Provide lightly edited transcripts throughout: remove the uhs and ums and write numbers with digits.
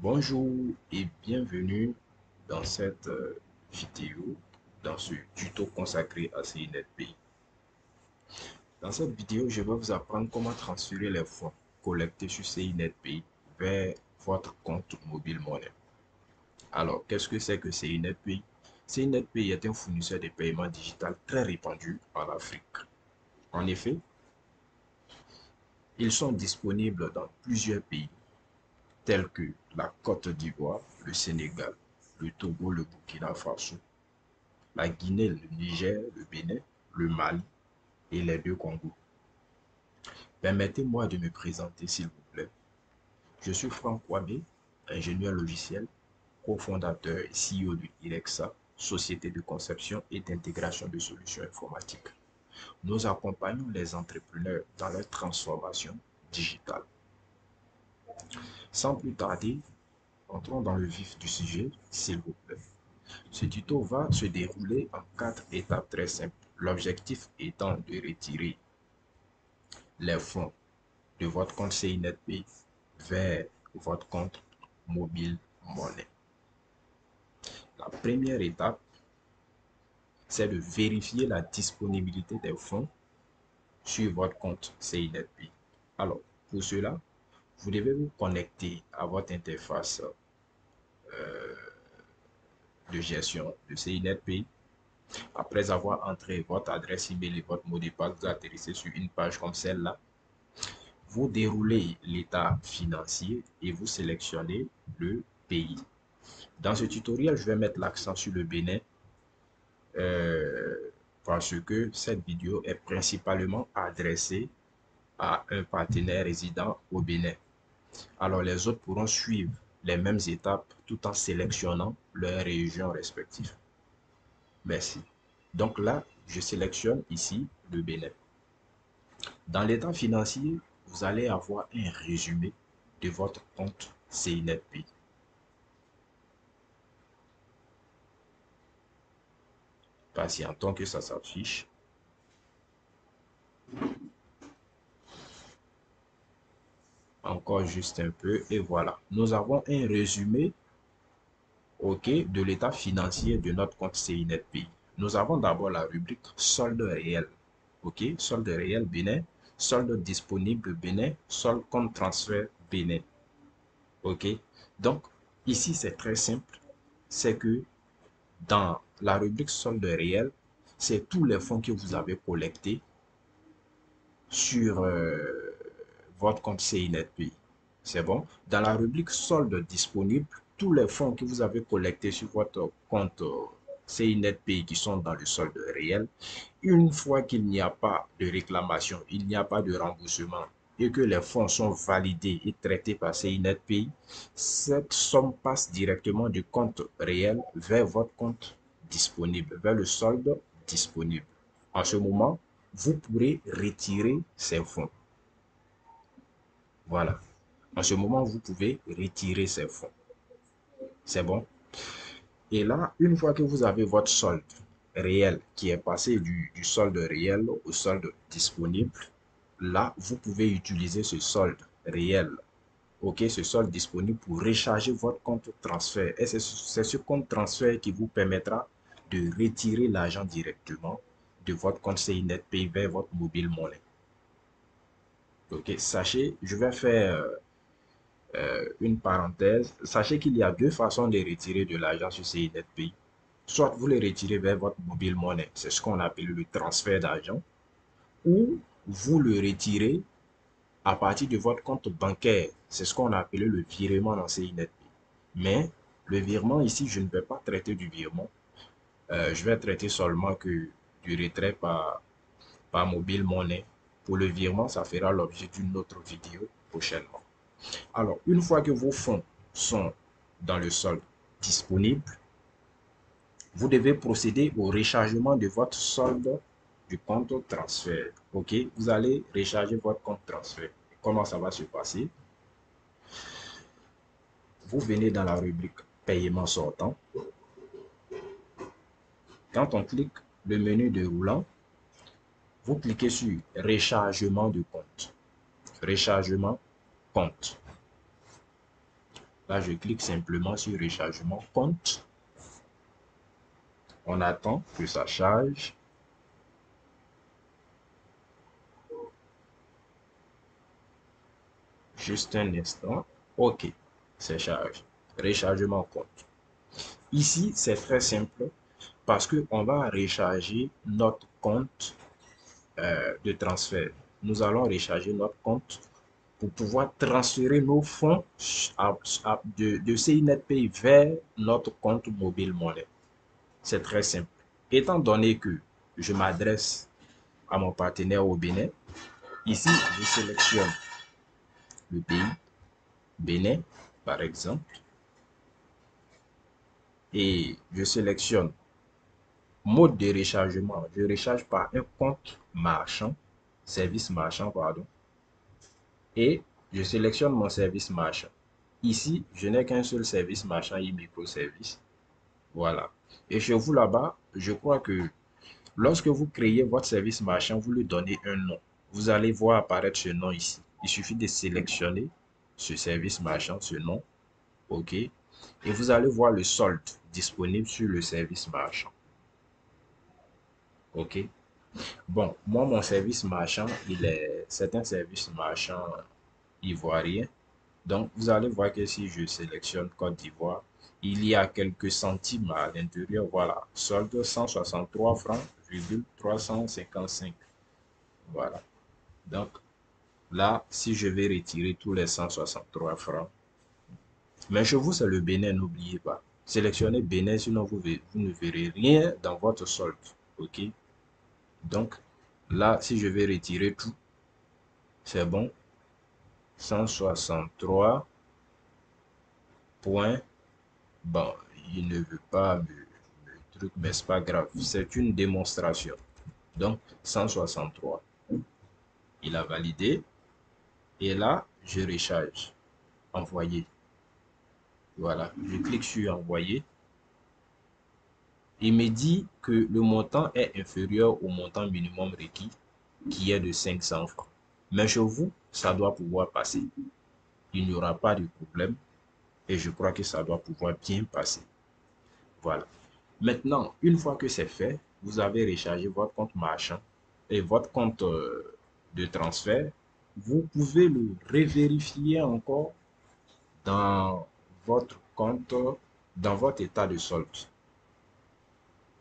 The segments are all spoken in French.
Bonjour et bienvenue dans cette vidéo, dans ce tuto consacré à CNetPay. Dans cette vidéo, je vais vous apprendre comment transférer les fonds collectés sur CNetPay vers votre compte mobile monnaie. Alors, qu'est-ce que c'est que CNetPay? CNetPay est un fournisseur de paiement digital très répandu en Afrique. En effet, ils sont disponibles dans plusieurs pays tels que la Côte d'Ivoire, le Sénégal, le Togo, le Burkina Faso, la Guinée, le Niger, le Bénin, le Mali et les deux Congos. Permettez-moi de me présenter, s'il vous plaît. Je suis Franck Kwame, ingénieur logiciel, cofondateur et CEO de Irexa, société de conception et d'intégration de solutions informatiques. Nous accompagnons les entrepreneurs dans leur transformation digitale. Sans plus tarder, entrons dans le vif du sujet, s'il vous plaît. Ce tuto va se dérouler en 4 étapes très simples. L'objectif étant de retirer les fonds de votre compte CNetPay vers votre compte mobile monnaie. La première étape, c'est de vérifier la disponibilité des fonds sur votre compte CNetPay. Alors, pour cela, vous devez vous connecter à votre interface de gestion de CNetPay. Après avoir entré votre adresse email et votre mot de passe, vous atterrissez sur une page comme celle-là. Vous déroulez l'état financier et vous sélectionnez le pays. Dans ce tutoriel, je vais mettre l'accent sur le Bénin parce que cette vidéo est principalement adressée à un partenaire résident au Bénin. Alors les autres pourront suivre les mêmes étapes tout en sélectionnant leurs régions respectives. Merci. Donc là, je sélectionne ici le Bénin. Dans l'état financier, vous allez avoir un résumé de votre compte CNetPay. Patientons que ça s'affiche. Encore juste un peu et voilà. Nous avons un résumé de l'état financier de notre compte CNetPay. Nous avons d'abord la rubrique solde réel. Solde réel Bénin, solde disponible Bénin, solde compte transfert Bénin. Donc ici c'est très simple. C'est que dans la rubrique solde réel, c'est tous les fonds que vous avez collectés sur votre compte CNetPay. C'est bon. Dans la rubrique solde disponible, tous les fonds que vous avez collectés sur votre compte CNetPay qui sont dans le solde réel, une fois qu'il n'y a pas de réclamation, il n'y a pas de remboursement et que les fonds sont validés et traités par CNetPay, cette somme passe directement du compte réel vers votre compte disponible, vers le solde disponible. En ce moment, vous pourrez retirer ces fonds. Voilà. En ce moment, vous pouvez retirer ces fonds. C'est bon. Et là, une fois que vous avez votre solde réel qui est passé du solde réel au solde disponible, là, vous pouvez utiliser ce solde réel, ce solde disponible pour recharger votre compte transfert. Et c'est ce compte transfert qui vous permettra de retirer l'argent directement de votre compte CNetPay vers votre mobile monnaie. Sachez, je vais faire une parenthèse. Sachez qu'il y a deux façons de retirer de l'argent sur CNetPay. Soit vous le retirez vers votre mobile monnaie, c'est ce qu'on appelle le transfert d'argent, ou vous le retirez à partir de votre compte bancaire, c'est ce qu'on appelle le virement dans CNetPay. Mais le virement ici, je ne vais pas traiter du virement. Je vais traiter seulement que du retrait par mobile monnaie. Pour le virement, ça fera l'objet d'une autre vidéo prochainement. Alors, une fois que vos fonds sont dans le solde disponible, vous devez procéder au rechargement de votre solde du compte transfert. Vous allez recharger votre compte transfert. Comment ça va se passer? Vous venez dans la rubrique paiement sortant. Quand on clique le menu déroulant, vous cliquez sur rechargement de compte. Rechargement compte. Là, je clique simplement sur rechargement compte. On attend que ça charge. Juste un instant. OK, c'est chargé. Rechargement compte. Ici, c'est très simple parce qu'on va recharger notre compte de transfert. Nous allons recharger notre compte pour pouvoir transférer nos fonds de CINET-Pay vers notre compte mobile monnaie. C'est très simple. Étant donné que je m'adresse à mon partenaire au Bénin, ici, je sélectionne le pays, Bénin, par exemple, et je sélectionne mode de rechargement. Je recharge par un compte marchand, service marchand, pardon, et je sélectionne mon service marchand. Ici, je n'ai qu'un seul service marchand et microservice. Voilà. Et chez vous là-bas, je crois que lorsque vous créez votre service marchand, vous lui donnez un nom. Vous allez voir apparaître ce nom ici. Il suffit de sélectionner ce service marchand, ce nom. OK. Et vous allez voir le solde disponible sur le service marchand. OK. Bon, moi, mon service marchand, c'est un service marchand ivoirien. Donc, vous allez voir que si je sélectionne Côte d'Ivoire, il y a quelques centimes à l'intérieur. Voilà, solde 163 francs, 355. Voilà. Donc, là, si je vais retirer tous les 163 francs, mais chez vous, c'est le Bénin, n'oubliez pas. Sélectionnez Bénin, sinon vous ne verrez rien dans votre solde. OK? Donc, là, si je vais retirer tout, c'est bon. 163 points. Bon, il ne veut pas me truc, mais c'est pas grave. C'est une démonstration. Donc, 163. Il a validé. Et là, je recharge. Envoyer. Voilà. Je clique sur envoyer. Il me dit que le montant est inférieur au montant minimum requis, qui est de 500 francs. Mais chez vous, ça doit pouvoir passer. Il n'y aura pas de problème. Et je crois que ça doit pouvoir bien passer. Voilà. Maintenant, une fois que c'est fait, vous avez rechargé votre compte marchand et votre compte de transfert. Vous pouvez le revérifier encore dans votre compte, dans votre état de solde.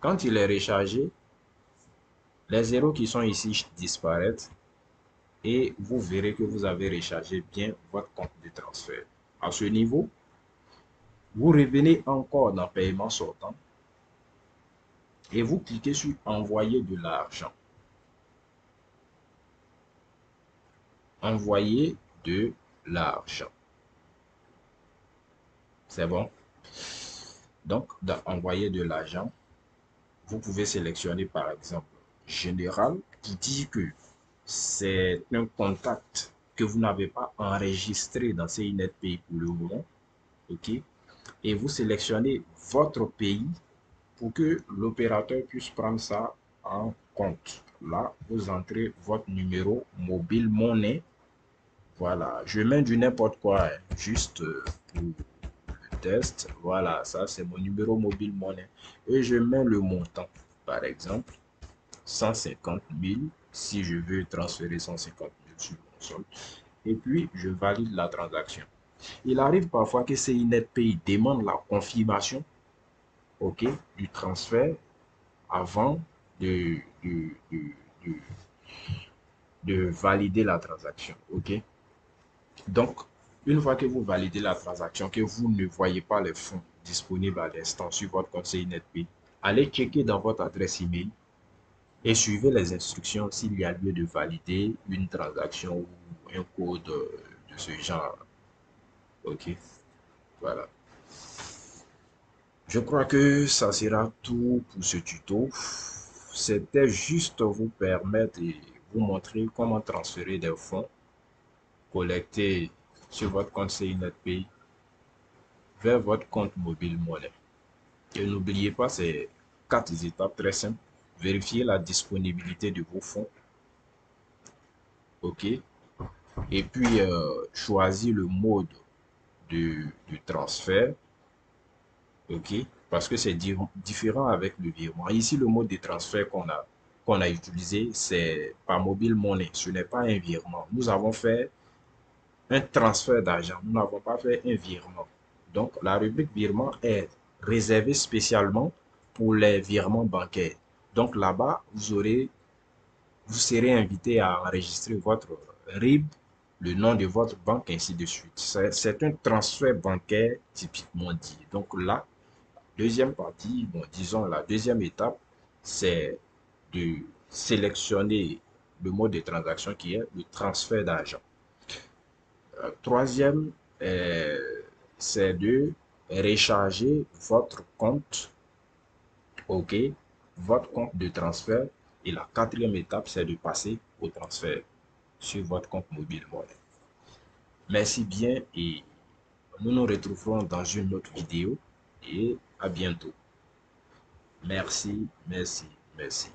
Quand il est rechargé, les zéros qui sont ici disparaissent et vous verrez que vous avez rechargé bien votre compte de transfert. À ce niveau, vous revenez encore dans paiement sortant et vous cliquez sur envoyer de l'argent. Envoyer de l'argent. C'est bon. Donc, dans envoyer de l'argent, vous pouvez sélectionner par exemple général qui dit que c'est un contact que vous n'avez pas enregistré dans CINET-Pay pour le moment. OK. Et vous sélectionnez votre pays pour que l'opérateur puisse prendre ça en compte. Là, vous entrez votre numéro mobile monnaie. Voilà, je mets du n'importe quoi, hein, juste pour le test. Voilà, ça c'est mon numéro mobile monnaie. Et je mets le montant, par exemple, 150 000, si je veux transférer 150 000 sur mon solde. Et puis, je valide la transaction. Il arrive parfois que CINET-Pay demande la confirmation, OK, du transfert avant de, de, de, de, de valider la transaction. OK. Donc, une fois que vous validez la transaction, que vous ne voyez pas les fonds disponibles à l'instant sur votre compte CINET-Pay, allez checker dans votre adresse email et suivez les instructions s'il y a lieu de valider une transaction ou un code de ce genre. OK, voilà. Je crois que ça sera tout pour ce tuto. C'était juste vous permettre et vous montrer comment transférer des fonds collectés sur votre compte CINET-Pay vers votre compte mobile monnaie. Et n'oubliez pas ces 4 étapes très simples. Vérifier la disponibilité de vos fonds. OK. Et puis, choisir le mode du transfert, ok, parce que c'est différent avec le virement. Ici, le mode de transfert qu'on a utilisé, c'est par mobile money. Ce n'est pas un virement. Nous avons fait un transfert d'argent. Nous n'avons pas fait un virement. Donc, la rubrique virement est réservée spécialement pour les virements bancaires. Donc, là-bas, vous serez invité à enregistrer votre RIB, le nom de votre banque, ainsi de suite. C'est un transfert bancaire typiquement dit. Donc là, deuxième partie, bon, disons la deuxième étape, c'est de sélectionner le mode de transaction qui est le transfert d'argent. Troisième, c'est de recharger votre compte, ok, votre compte de transfert. Et la quatrième étape, c'est de passer au transfert sur votre compte mobile money. Merci bien et nous nous retrouverons dans une autre vidéo et à bientôt. Merci, merci, merci.